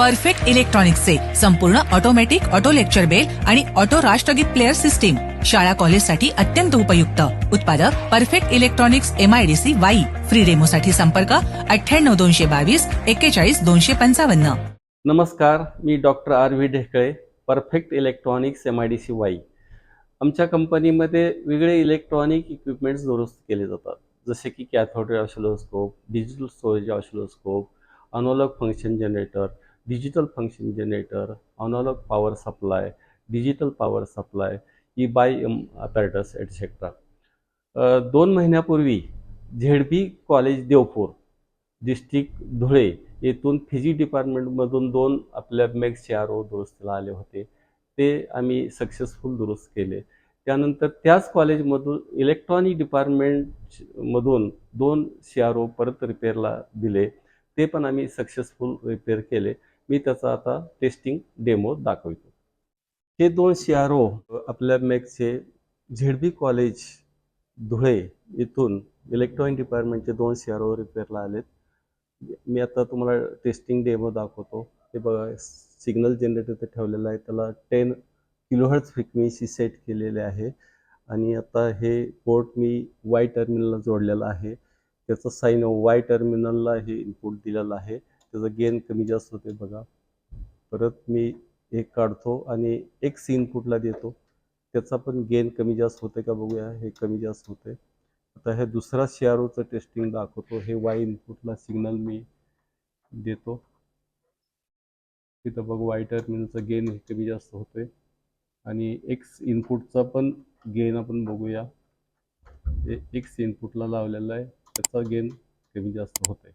Perfect इलेक्ट्रॉनिक्सचे संपूर्ण automatic auto lecture bell आणि ऑटो राष्ट्रगीत प्लेअर सिस्टीम शाळा कॉलेजसाठी अत्यंत उपयुक्त. उत्पादक perfect electronics MIDC Wai. Free डेमोसाठी संपर्क 98 222 41 255. नमस्कार, मी doctor R.V. Dhekale, perfect electronics MIDC Wai. आमच्या कंपनीमध्ये वेगळे इलेक्ट्रॉनिक इक्विपमेंट्स दुरुस्त केले जातात, जसे की cathode ray oscilloscope, digital storage oscilloscope, analogue function generator, digital function generator, analogue power supply, digital power supply, EBIM apparatus etcetera. 2 महिन्यापूर्वी ZB college Deopur, district Dhule येथून फिजिक्स डिपार्टमेंटमधून 2 आपल्या MEGS CRO दुरुस्तीला आले होते. ते आम्ही सक्सेसफुल दुरुस्त केले. त्यानंतर त्याच कॉलेजमधून इलेक्ट्रॉनिक डिपार्टमेंटमधून 2 CRO परत रिपेअरला दिले. ते पण आम्ही सक्सेसफुल रिपेअर केले. मी त्याचा आता टेस्टिंग डेमो दाखवतो. हे 2 CRO आपल्या MEGSचे ZB कॉलेज धुळे येथून इलेक्ट्रॉनिक डिपार्टमेंटचे 2 CRO रिपेअरला आलेत. मी आता तुम्हाला टेस्टिंग डेमो दाखवतो. हे बघा, सिग्नल जनरेटर ते ठेवलेलं आहे, त्याला 10 kHz फ्रिक्वेन्सी सेट केलेले आहे. आणि आता हे पोर्ट मी वाय टर्मिनलला जोडलेलं आहे. त्याचं साईन वाय टर्मिनलला हे इनपुट दिलेलं आहे. त्याचं गेन कमी जास्त होते बघा. परत मी हे काढतो आणि X इनपुटला देतो, त्याचा पण गेन कमी जास्त होते का बघूया. हे कमी जास्त होते. आता हे दुसरा CROचं टेस्टिंग दाखवतो. हे वाय इनपुटला सिग्नल मी देतो, तिथं बघ वाय टर्मिनलचा गेन कमी जास्त होतोय. आणि X इनपुटचा पण गेन आपण बघूया. X इनपुटला लावलेला आहे, त्याचा गेन कमी जास्त होतोय.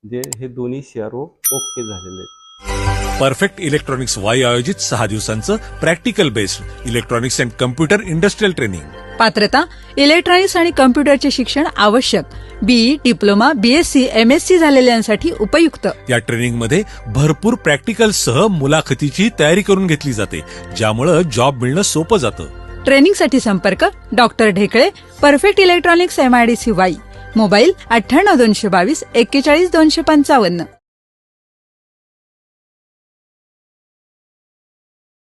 जे हे दोन्ही CRO ओके झालेले आहेत. परफेक्ट इलेक्ट्रॉनिक्स वाई आयोजित 6 दिवसांचं practical based electronics and computer industrial training. पात्रता इलेक्ट्रॉनिक्स आणि कम्प्युटरचे शिक्षण आवश्यक. BE, डिप्लोमा, BSc, MSc झालेल्यांसाठी उपयुक्त. या ट्रेनिंगमध्ये भरपूर प्रॅक्टिकल सह मुलाखतीची तयारी करून घेतली जाते, ज्यामुळे जॉब मिळणं सोपं जातं. ट्रेनिंगसाठी संपर्क doctor Dhekale, perfect electronics MIDC Wai. Mobile 98 222 41 255.